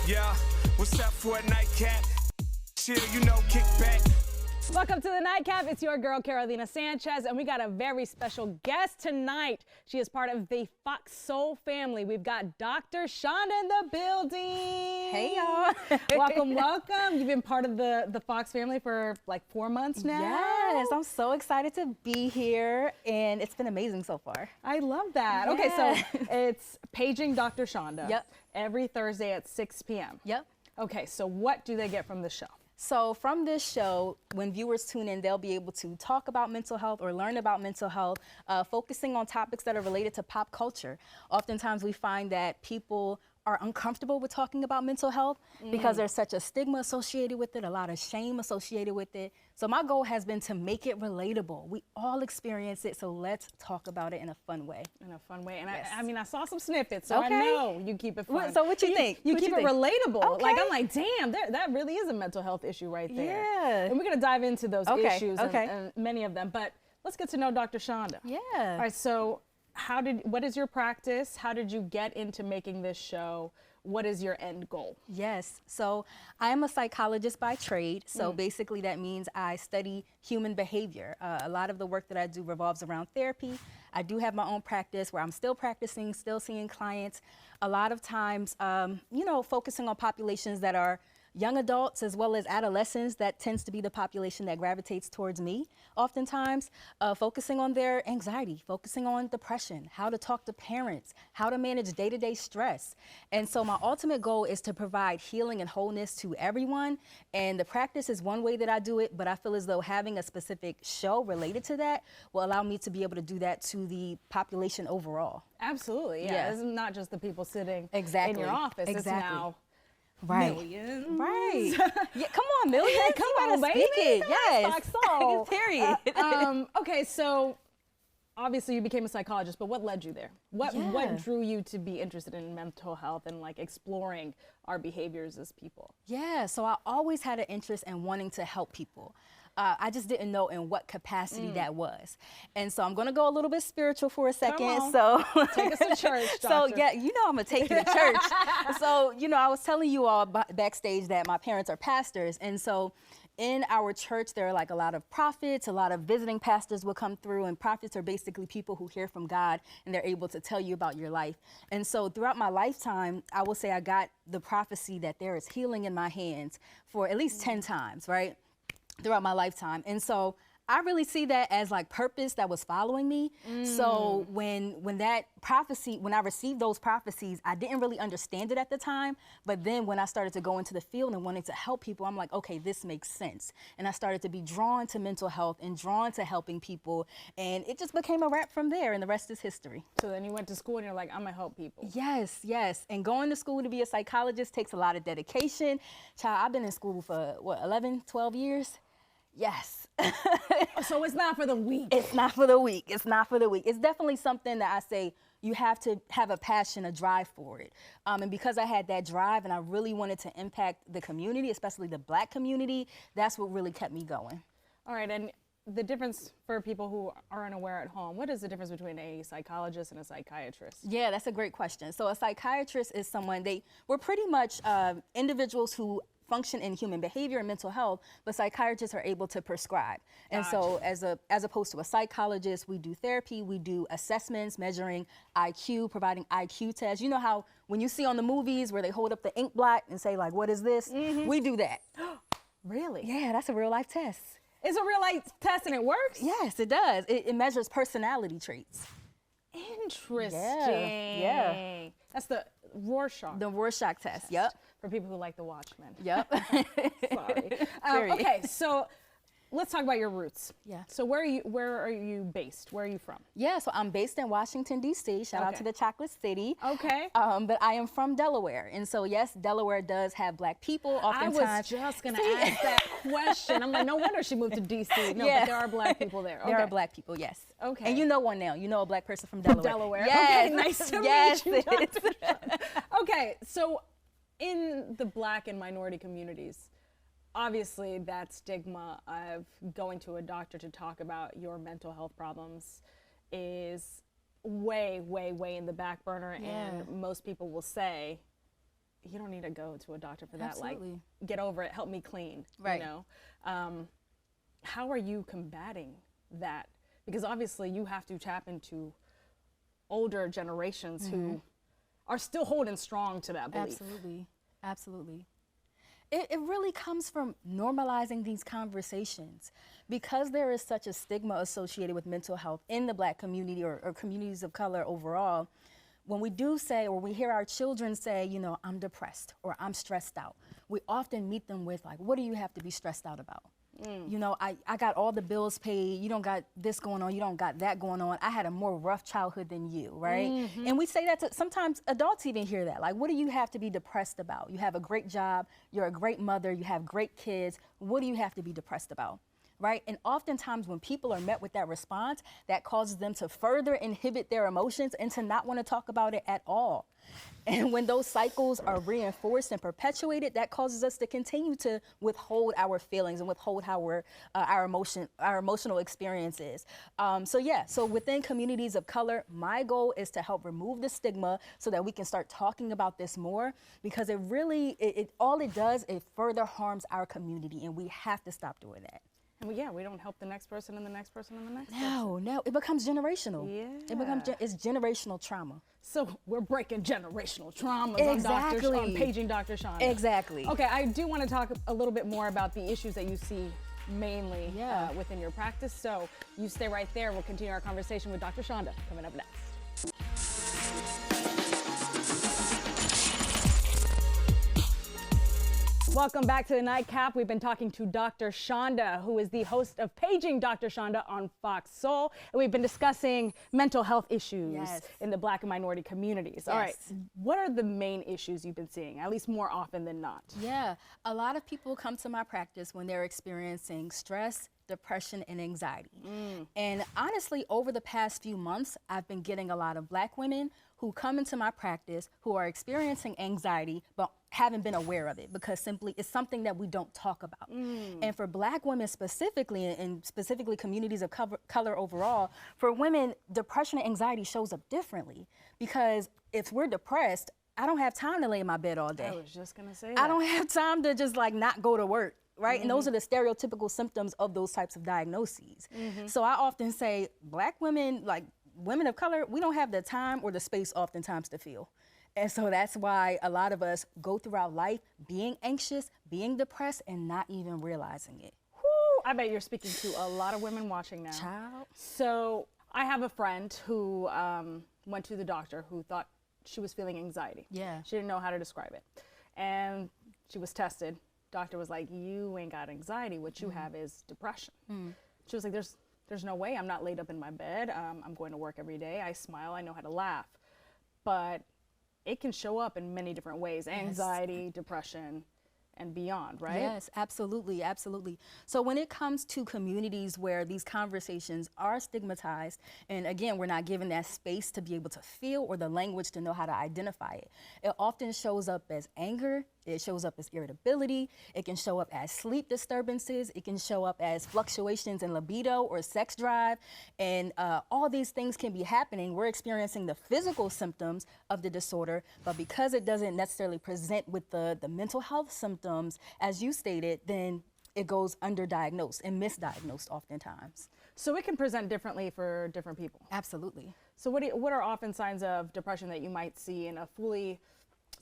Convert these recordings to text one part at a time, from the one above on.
Yeah, what's up for a nightcap? Chill, you know, kick back. Welcome to the Nightcap. It's your girl, Carolina Sanchez, and we got a very special guest tonight. She is part of the Fox Soul family. We've got Dr. Chanda in the building. Hey, y'all. Welcome, welcome. You've been part of the Fox family for like 4 months now. Yes, I'm so excited to be here, and it's been amazing so far. I love that. Okay, so it's Paging Dr. Chanda. Yep. Every Thursday at 6 p.m. Yep. Okay, so what do they get from the show? So from this show, when viewers tune in, they'll be able to talk about mental health or learn about mental health, focusing on topics that are related to pop culture. Oftentimes we find that people are uncomfortable with talking about mental health because there's such a stigma associated with it, a lot of shame associated with it. So my goal has been to make it relatable. We all experience it, so let's talk about it in a fun way. In a fun way. And Yes. I mean, I saw some snippets, so I Okay. know you keep it fun. So what you think? You What keep you it think? relatable. Okay. Like, I'm like, damn, that really is a mental health issue right there. Yeah. And we're going to dive into those Okay, issues okay. and many of them. But let's get to know Dr. Chanda. Yeah. All right, so what is your practice? How did you get into making this show? What is your end goal? Yes, so I am a psychologist by trade. So basically that means I study human behavior. A lot of the work that I do revolves around therapy. I do have my own practice where I'm still practicing, still seeing clients. A lot of times, focusing on populations that are young adults as well as adolescents. That tends to be the population that gravitates towards me oftentimes, focusing on their anxiety, focusing on depression, how to talk to parents, how to manage day-to-day stress. And so my ultimate goal is to provide healing and wholeness to everyone. And the practice is one way that I do it, but I feel as though having a specific show related to that will allow me to be able to do that to the population overall. Absolutely, yeah. Yeah. This is not just the people sitting Exactly. in your office. Exactly. It's now Right. millions. Right. Yeah, come on, millions. Come You on, gotta baby. speak it. Yes. Fox Soul. Period. Okay, so obviously you became a psychologist, but what led you there? What drew you to be interested in mental health and like exploring our behaviors as people? Yeah, so I always had an interest in wanting to help people. I just didn't know in what capacity that was. And so I'm going to go a little bit spiritual for a second. on. So Take us to church, So doctor. yeah, you know I'm going to take you to church. So, I was telling you all backstage that my parents are pastors. And so in our church, there are like a lot of prophets, a lot of visiting pastors will come through, and prophets are basically people who hear from God and they're able to tell you about your life. And so throughout my lifetime, I will say I got the prophecy that there is healing in my hands for at least 10 times, right? Throughout my lifetime. And so I really see that as like purpose that was following me. So when I received those prophecies, I didn't really understand it at the time. But then when I started to go into the field and wanting to help people, I'm like, okay, this makes sense. And I started to be drawn to mental health and drawn to helping people. And it just became a wrap from there, and the rest is history. So then you went to school and you're like, I'm gonna help people. Yes, yes. And going to school to be a psychologist takes a lot of dedication. Child, I've been in school for 11, 12 years? Yes. So it's not for the weak. It's not for the weak. It's not for the weak. It's definitely something that I say you have to have a passion, a drive for it. And because I had that drive and I really wanted to impact the community, especially the Black community, that's what really kept me going. All right, and the difference for people who are unaware at home, what is the difference between a psychologist and a psychiatrist? Yeah, that's a great question. So a psychiatrist is someone, we're pretty much individuals who function in human behavior and mental health, but psychiatrists are able to prescribe. And so as opposed to a psychologist, we do therapy, we do assessments, measuring IQ, providing IQ tests. You know how when you see on the movies where they hold up the ink blot and say like, what is this? We do that. Really? Yeah, that's a real life test. It's a real life test and it works? Yes, it does. It measures personality traits. Interesting. Yeah. That's the Rorschach. The Rorschach test. Yep. For people who like The Watchmen. Yep. Sorry. Period. Okay, so let's talk about your roots. Yeah. So where are you based? Where are you from? Yeah, so I'm based in Washington, D.C. Shout out Okay. to the Chocolate City. Okay. But I am from Delaware. And so, yes, Delaware does have Black people oftentimes. I was just going to ask that question. I'm like, no wonder she moved to D.C. No, Yeah. but there are Black people there. There Okay. are Black people, yes. Okay. And you know one now. You know a Black person from Delaware. Delaware. Yes. Okay, nice to yes, meet you. it is. Dr. Chanda. Okay, so in the Black and minority communities, obviously that stigma of going to a doctor to talk about your mental health problems is way, way, way in the back burner. Yeah. And most people will say, you don't need to go to a doctor for that. Absolutely. Like, get over it, help me clean, Right. you know? How are you combating that? Because obviously you have to tap into older generations who are still holding strong to that belief. Absolutely. Absolutely. It really comes from normalizing these conversations. Because there is such a stigma associated with mental health in the Black community or communities of color overall, when we do say, or we hear our children say, you know, I'm depressed or I'm stressed out, we often meet them with like, what do you have to be stressed out about? You know, I got all the bills paid, you don't got this going on, you don't got that going on. I had a more rough childhood than you, right? And we say that to, sometimes adults even hear that. Like, what do you have to be depressed about? You have a great job, you're a great mother, you have great kids. What do you have to be depressed about? Right? And oftentimes when people are met with that response, that causes them to further inhibit their emotions and to not want to talk about it at all. And when those cycles are reinforced and perpetuated, that causes us to continue to withhold our feelings and withhold our emotional experiences. So within communities of color, my goal is to help remove the stigma so that we can start talking about this more, because it really, all it does, it further harms our community, and we have to stop doing that. And we don't help the next person and the next person and the next person. No, it becomes generational. Yeah. It becomes, it's generational trauma. So we're breaking generational traumas Exactly. on Paging Dr. Chanda. Exactly. Okay, I do want to talk a little bit more about the issues that you see mainly within your practice. So you stay right there. We'll continue our conversation with Dr. Chanda coming up next. Welcome back to the Nightcap. We've been talking to Dr. Chanda, who is the host of Paging Dr. Chanda on Fox Soul. And we've been discussing mental health issues in the Black and minority communities. All right, what are the main issues you've been seeing, at least more often than not? Yeah, a lot of people come to my practice when they're experiencing stress, depression, and anxiety. And honestly, over the past few months, I've been getting a lot of Black women who come into my practice who are experiencing anxiety but haven't been aware of it, because simply it's something that we don't talk about. And for Black women specifically, and specifically communities of color overall, for women, depression and anxiety shows up differently, because if we're depressed, I don't have time to lay in my bed all day. I was just gonna say that. I don't have time to just like not go to work. Right? And those are the stereotypical symptoms of those types of diagnoses. So I often say Black women, like women of color, we don't have the time or the space oftentimes to feel. And so that's why a lot of us go throughout life being anxious, being depressed, and not even realizing it. Whew, I bet you're speaking to a lot of women watching now. Child. So I have a friend who went to the doctor who thought she was feeling anxiety. Yeah. She didn't know how to describe it. And she was tested. Doctor was like, you ain't got anxiety. What you have is depression. She was like, there's no way. I'm not laid up in my bed. I'm going to work every day. I smile. I know how to laugh. But it can show up in many different ways. Anxiety, depression, and beyond, right? Yes, absolutely, absolutely. So when it comes to communities where these conversations are stigmatized, and again, we're not given that space to be able to feel or the language to know how to identify it, it often shows up as anger, it shows up as irritability, it can show up as sleep disturbances, it can show up as fluctuations in libido or sex drive, and all these things can be happening. We're experiencing the physical symptoms of the disorder, but because it doesn't necessarily present with the mental health symptoms, as you stated, then it goes underdiagnosed and misdiagnosed oftentimes. So it can present differently for different people. Absolutely. So what are often signs of depression that you might see in a fully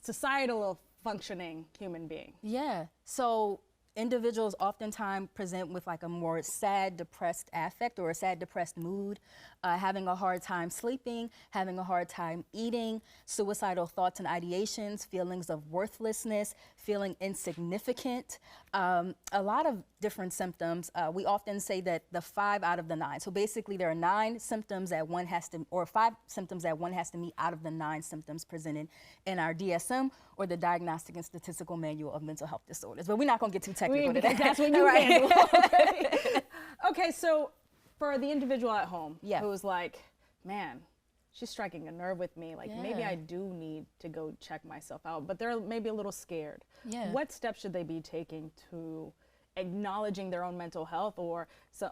societal functioning human being? Yeah, so individuals oftentimes present with like a more sad, depressed affect or a sad, depressed mood, having a hard time sleeping, having a hard time eating, suicidal thoughts and ideations, feelings of worthlessness, feeling insignificant, a lot of different symptoms. We often say that the 5 out of the 9. So basically there are 9 symptoms that one has to, or 5 symptoms that one has to meet out of the 9 symptoms presented in our DSM, or the Diagnostic and Statistical Manual of Mental Health Disorders. But we're not gonna get too technical today. That's what you handle. Okay. Okay, so for the individual at home who's like, man, she's striking a nerve with me. Like maybe I do need to go check myself out, but they're maybe a little scared. What steps should they be taking to acknowledging their own mental health, or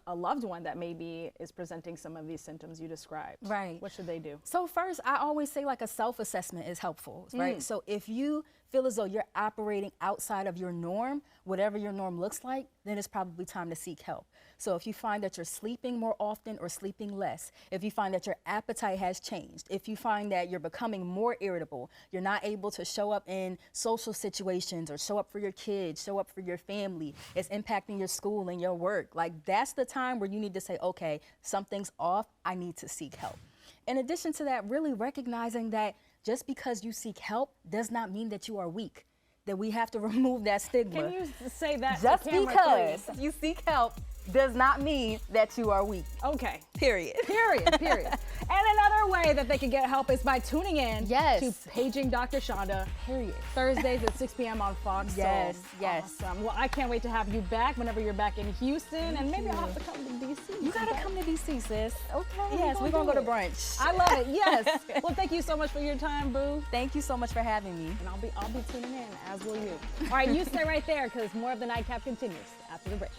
a loved one that maybe is presenting some of these symptoms you described? Right. What should they do? So first, I always say like a self-assessment is helpful, right? So if you feel as though you're operating outside of your norm, whatever your norm looks like, then it's probably time to seek help. So if you find that you're sleeping more often or sleeping less, if you find that your appetite has changed, if you find that you're becoming more irritable, you're not able to show up in social situations or show up for your kids, show up for your family, it's impacting your school and your work, like that's the time where you need to say, okay, something's off, I need to seek help. In addition to that, really recognizing that just because you seek help does not mean that you are weak, that we have to remove that stigma. Can you say that Just to camera, because please? you seek help does not mean that you are weak. Okay. Period. Period. And another way that they can get help is by tuning in Yes. to Paging Dr. Chanda. Period. Thursdays at 6 p.m. on Fox. Yes, So yes. Awesome. Well, I can't wait to have you back whenever you're back in Houston, and maybe I'll have to come to DC. You gotta come to DC, sis. Okay. Yes, we're gonna go to do it. brunch. I love it. Yes. Well, thank you so much for your time, Boo. Thank you so much for having me. And I'll be tuning in, as will you. All right, you stay right there because more of the Nightcap continues after the break.